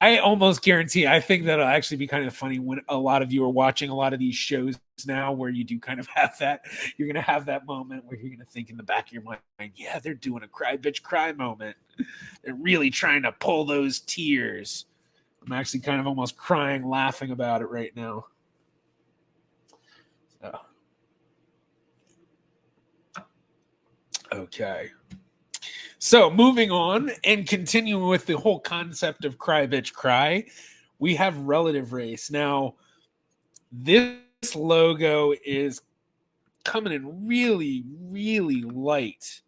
I almost guarantee, I think that'll actually be kind of funny when a lot of you are watching a lot of these shows now where you do kind of have that, you're going to have that moment where you're going to think in the back of your mind, yeah, they're doing a cry bitch cry moment. They're really trying to pull those tears. I'm actually kind of almost crying, laughing about it right now. So, okay. So moving on and continuing with the whole concept of cry bitch cry, we have relative race. Now, this logo is coming in really, really light.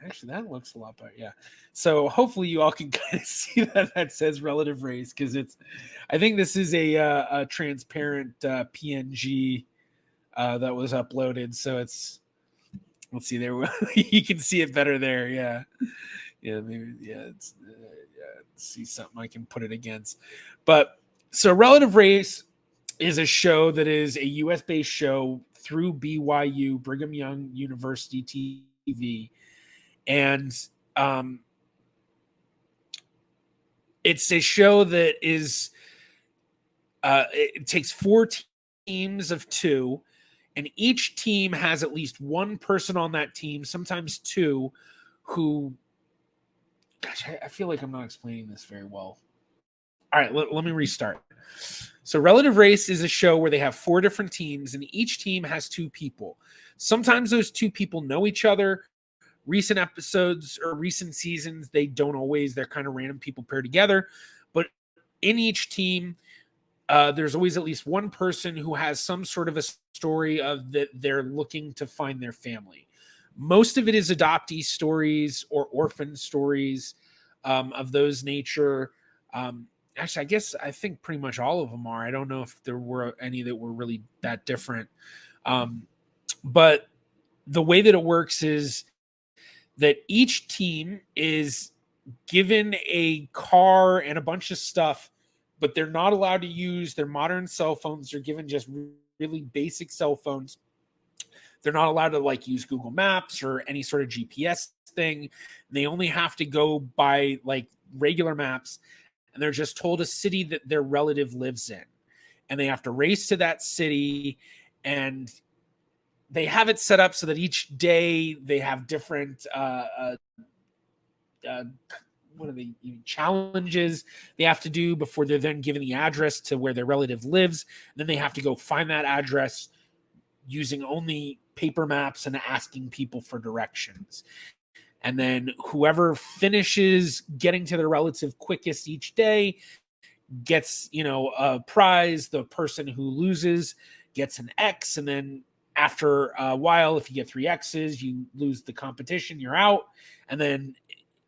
Actually, that looks a lot better. Yeah. So hopefully you all can kind of see that says relative race because it's. I think this is a transparent PNG that was uploaded, so it's. Let's see there. You can see it better there. Yeah. Yeah. Maybe. Yeah. It's. Yeah. Let's see something I can put it against, but so relative race is a show that is a US based show through BYU, Brigham Young University TV. And um, it's a show that is, it takes four teams of two, and each team has at least one person on that team, sometimes two, who, gosh, I feel like I'm not explaining this very well. All right, let me restart. So, Relative Race is a show where they have four different teams, and each team has two people. Sometimes those two people know each other. Recent episodes or recent seasons, they don't always, they're kind of random people paired together. But in each team, there's always at least one person who has some sort of a story of that they're looking to find their family. Most of it is adoptee stories or orphan stories of those nature. Actually, I think pretty much all of them are. I don't know if there were any that were really that different. But the way that it works is that each team is given a car and a bunch of stuff, but they're not allowed to use their modern cell phones. They're given just really basic cell phones. They're not allowed to like use Google Maps or any sort of GPS thing. They only have to go by like regular maps, and they're just told a city that their relative lives in, and they have to race to that city. And they have it set up so that each day they have different what are the challenges they have to do before they're then given the address to where their relative lives. And then they have to go find that address using only paper maps and asking people for directions. And then whoever finishes getting to their relative quickest each day gets, a prize. The person who loses gets an X. And then after a while, if you get three X's, you lose the competition, you're out. And then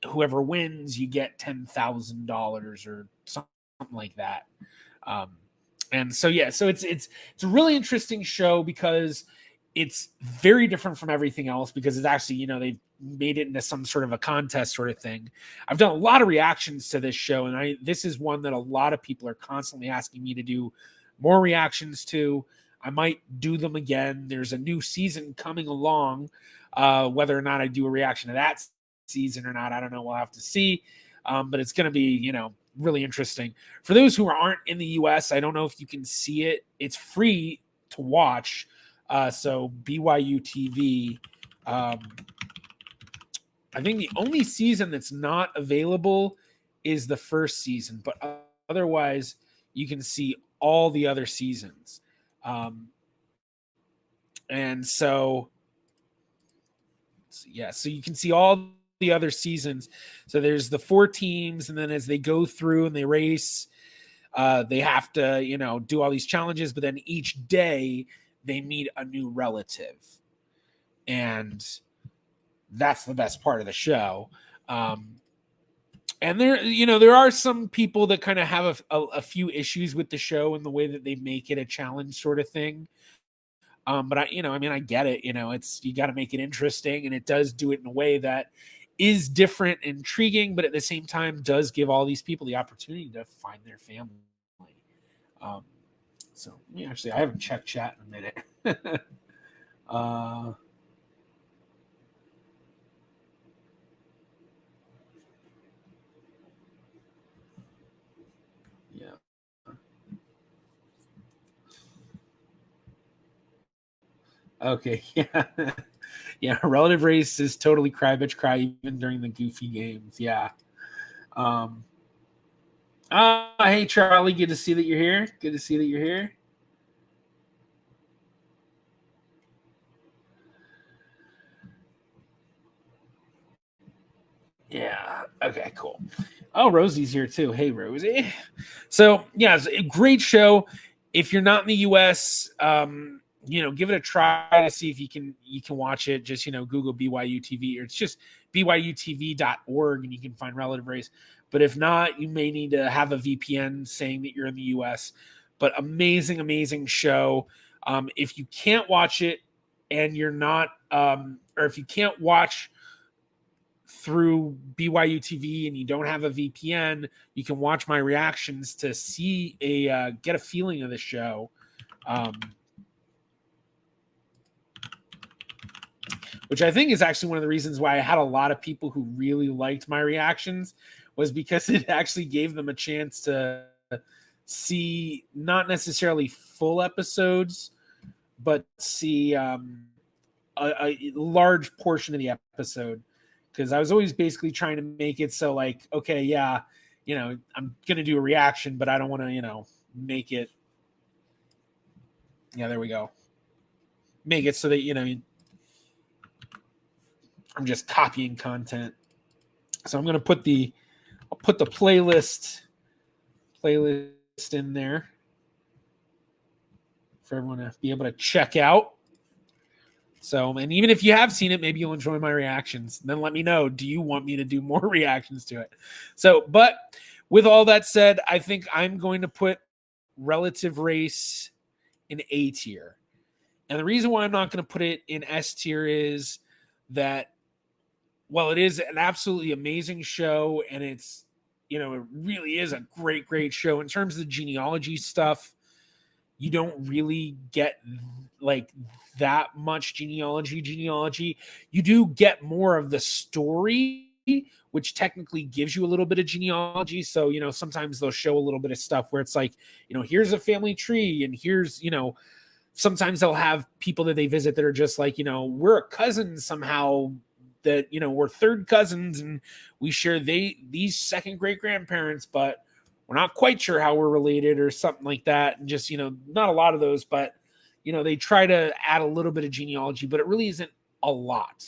whoever wins, you get $10,000 or something like that. Um, and so yeah, so it's a really interesting show because it's very different from everything else because it's actually they've made it into some sort of a contest sort of thing. I've done a lot of reactions to this show, and this is one that a lot of people are constantly asking me to do more reactions to. I might do them again. There's a new season coming along. Whether or not I do a reaction to that season or not, I don't know. We'll have to see. But it's going to be, really interesting. For those who aren't in the US, I don't know if you can see it. It's free to watch. So BYU TV. I think the only season that's not available is the first season, but otherwise you can see all the other seasons. And so you can see all the other seasons. So there's the four teams, and then as they go through and they race, they have to, do all these challenges, but then each day they meet a new relative. And that's the best part of the show. And there are some people that kind of have a few issues with the show and the way that they make it a challenge sort of thing. But I get it. It's, you got to make it interesting, and it does do it in a way that is different, intriguing, but at the same time does give all these people the opportunity to find their family. So I haven't checked chat in a minute. Okay, yeah. Yeah, relative race is totally cry bitch cry even during the goofy games. Yeah. Um hey Charlie, good to see that you're here. Good to see that you're here. Yeah. Okay, cool. Oh, Rosie's here too. Hey, Rosie. So, yeah, it's a great show. If you're not in the US, give it a try to see if you can watch it. Just, Google BYU TV, or it's just byutv.org and you can find Relative Race. But if not, you may need to have a VPN saying that you're in the US. But amazing, amazing show. If you can't watch it and you're not, or if you can't watch through BYU TV and you don't have a VPN, you can watch my reactions to see get a feeling of the show. Which I think is actually one of the reasons why I had a lot of people who really liked my reactions, was because it actually gave them a chance to see not necessarily full episodes, but see a large portion of the episode. Because I was always basically trying to make it so, like, okay, yeah, I'm gonna do a reaction, but I don't want to, make it. Yeah, there we go. Make it so that I'm just copying content. So I'm gonna I'll put the playlist in there for everyone to be able to check out. So, and even if you have seen it, maybe you'll enjoy my reactions. Then let me know, do you want me to do more reactions to it? So, but with all that said, I think I'm going to put Relative Race in A tier. And the reason why I'm not going to put it in S tier is that, well, it is an absolutely amazing show, and it's, it really is a great, great show. In terms of the genealogy stuff, you don't really get like that much genealogy. You do get more of the story, which technically gives you a little bit of genealogy. So, sometimes they'll show a little bit of stuff where it's like, here's a family tree, and here's, sometimes they'll have people that they visit that are just like, we're a cousin somehow, that, we're third cousins and we share these second great grandparents, but we're not quite sure how we're related or something like that. And just, not a lot of those, but, they try to add a little bit of genealogy, but it really isn't a lot.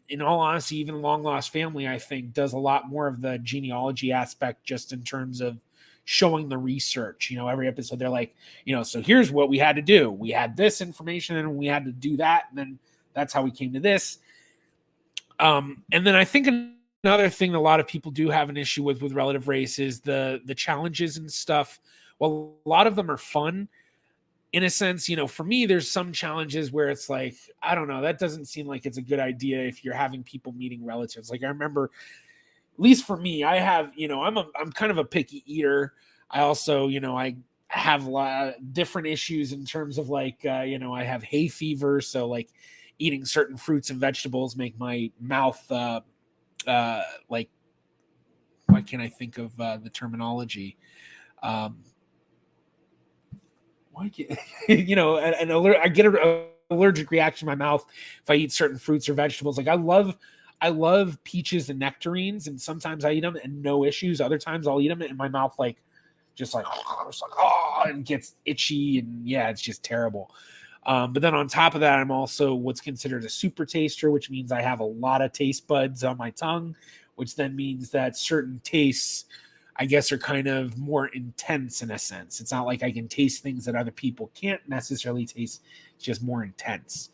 In all honesty, even Long Lost Family, I think, does a lot more of the genealogy aspect, just in terms of showing the research. Every episode they're like, so here's what we had to do. We had this information and we had to do that. And then that's how we came to this. And then I think another thing a lot of people do have an issue with Relative Race is the challenges and stuff. Well, a lot of them are fun in a sense. For me, there's some challenges where it's like, I don't know, that doesn't seem like it's a good idea if you're having people meeting relatives. Like, I remember, at least for me, I have, I'm kind of a picky eater. I also, I have a lot of different issues in terms of like, I have hay fever. So like eating certain fruits and vegetables make my mouth, like, why can't I think of the terminology? Why can't, I get an allergic reaction in my mouth if I eat certain fruits or vegetables. Like, I love peaches and nectarines, and sometimes I eat them and no issues. Other times I'll eat them and my mouth like just like, and gets itchy, and yeah, it's just terrible. But then on top of that, I'm also what's considered a super taster, which means I have a lot of taste buds on my tongue, which then means that certain tastes, I guess, are kind of more intense in a sense. It's not like I can taste things that other people can't necessarily taste. It's just more intense.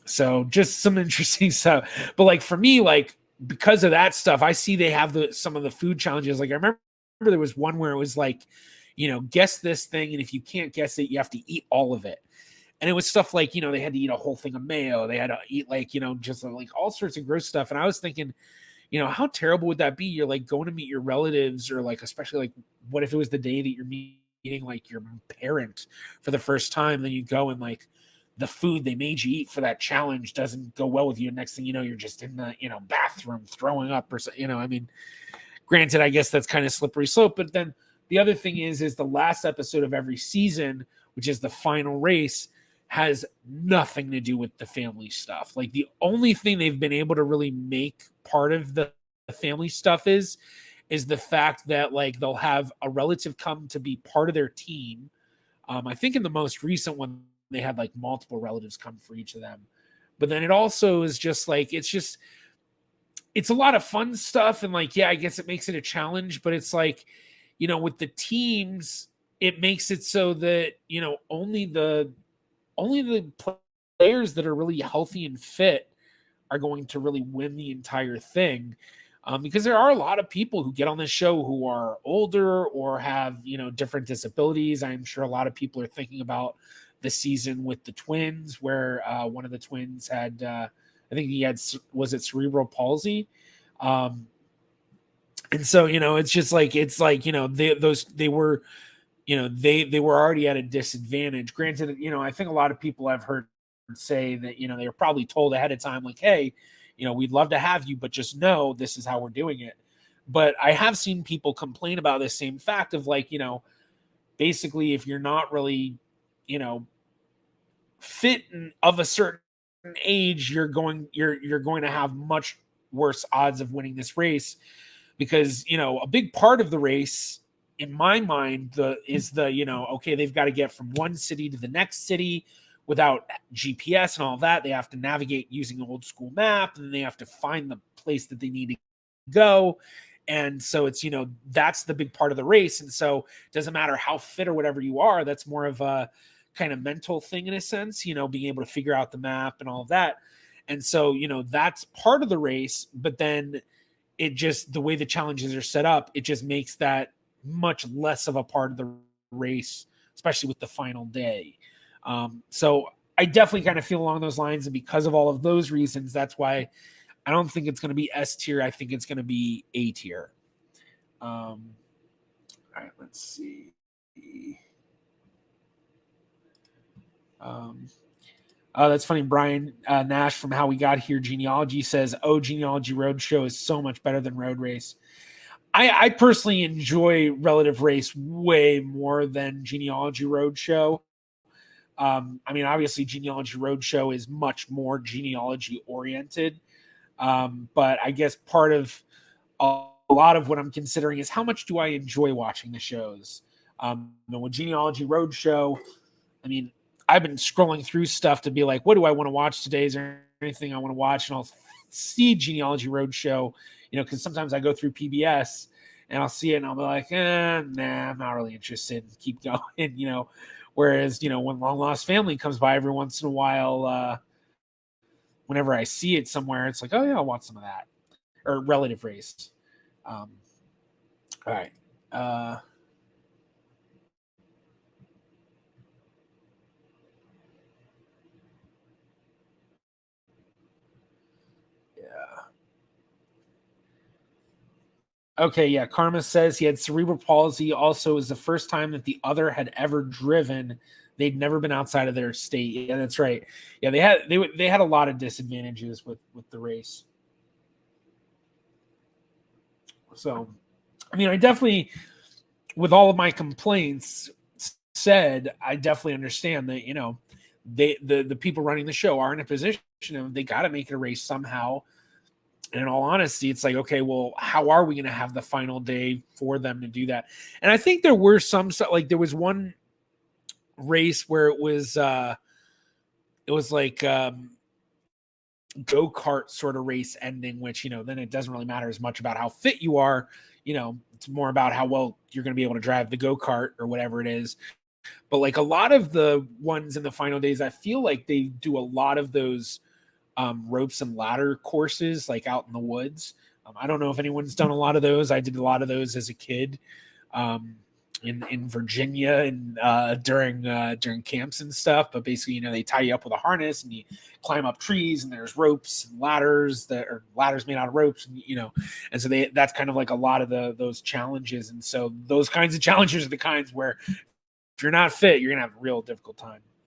So just some interesting stuff. But like for me, like because of that stuff, I see they have some of the food challenges. Like I remember there was one where it was like, guess this thing, and if you can't guess it, you have to eat all of it. And it was stuff like, they had to eat a whole thing of mayo. They had to eat like, just like all sorts of gross stuff. And I was thinking, how terrible would that be? You're like going to meet your relatives, or like, especially like, what if it was the day that you're meeting like your parent for the first time? Then you go and like the food they made you eat for that challenge doesn't go well with you. And next thing you know, you're just in the, bathroom throwing up or so, I mean, granted, I guess that's kind of slippery slope. But then the other thing is the last episode of every season, which is the final race, has nothing to do with the family stuff. Like the only thing they've been able to really make part of the family stuff is the fact that like they'll have a relative come to be part of their team. I think in the most recent one, they had like multiple relatives come for each of them. But then it also is just like, it's a lot of fun stuff. And like, yeah, I guess it makes it a challenge, but it's like, with the teams, it makes it so that, only the players that are really healthy and fit are going to really win the entire thing. Because there are a lot of people who get on this show who are older or have, different disabilities. I'm sure a lot of people are thinking about the season with the twins where one of the twins had, I think he had, was it cerebral palsy? And so, it's just like, they were, they were already at a disadvantage. Granted, I think a lot of people I've heard say that, they were probably told ahead of time, like, hey, we'd love to have you, but just know this is how we're doing it. But I have seen people complain about this same fact of like, basically if you're not really, fit of a certain age, you're going to have much worse odds of winning this race because, a big part of the race in my mind is okay, they've got to get from one city to the next city without GPS and all that. They have to navigate using an old school map, and then they have to find the place that they need to go. And so it's, that's the big part of the race. And so it doesn't matter how fit or whatever you are, that's more of a kind of mental thing in a sense, being able to figure out the map and all of that. And so, that's part of the race, but then it just, the way the challenges are set up, it just makes that much less of a part of the race, especially with the final day. So I definitely kind of feel along those lines. And because of all of those reasons, that's why I don't think it's going to be S tier. I think it's going to be A tier. All right, let's see. That's funny. Brian Nash from How We Got Here Genealogy says, Genealogy Roadshow is so much better than Road Race. I personally enjoy Relative Race way more than Genealogy Roadshow. Obviously Genealogy Roadshow is much more genealogy oriented. But I guess part of a lot of what I'm considering is how much do I enjoy watching the shows? With Genealogy Roadshow, I've been scrolling through stuff to be like, what do I want to watch today? Is there anything I want to watch? And I'll see Genealogy Roadshow, because sometimes I go through PBS and I'll see it and I'll be like, nah, I'm not really interested. Keep going, Whereas, when Long Lost Family comes by every once in a while, whenever I see it somewhere, it's like, oh yeah, I'll watch some of that. Or Relative Race. All right. Okay, yeah. Karma says he had cerebral palsy. Also, it was the first time that the other had ever driven. They'd never been outside of their state. Yeah, that's right. Yeah, they had a lot of disadvantages with the race. So, I definitely, with all of my complaints said, I definitely understand that the people running the show are in a position of they got to make it a race somehow. And in all honesty, it's like, okay, well, how are we going to have the final day for them to do that? And I think there were some, like there was one race where it was like go-kart sort of race ending, which, then it doesn't really matter as much about how fit you are. It's more about how well you're going to be able to drive the go-kart or whatever it is. But like a lot of the ones in the final days, I feel like they do a lot of those ropes and ladder courses like out in the woods. I don't know if anyone's done a lot of those. I did a lot of those as a kid in Virginia and during camps and stuff. But basically, they tie you up with a harness and you climb up trees, and there's ropes and ladders that are ladders made out of ropes, and so that's kind of like a lot of those challenges. And so those kinds of challenges are the kinds where if you're not fit, you're gonna have a real difficult time.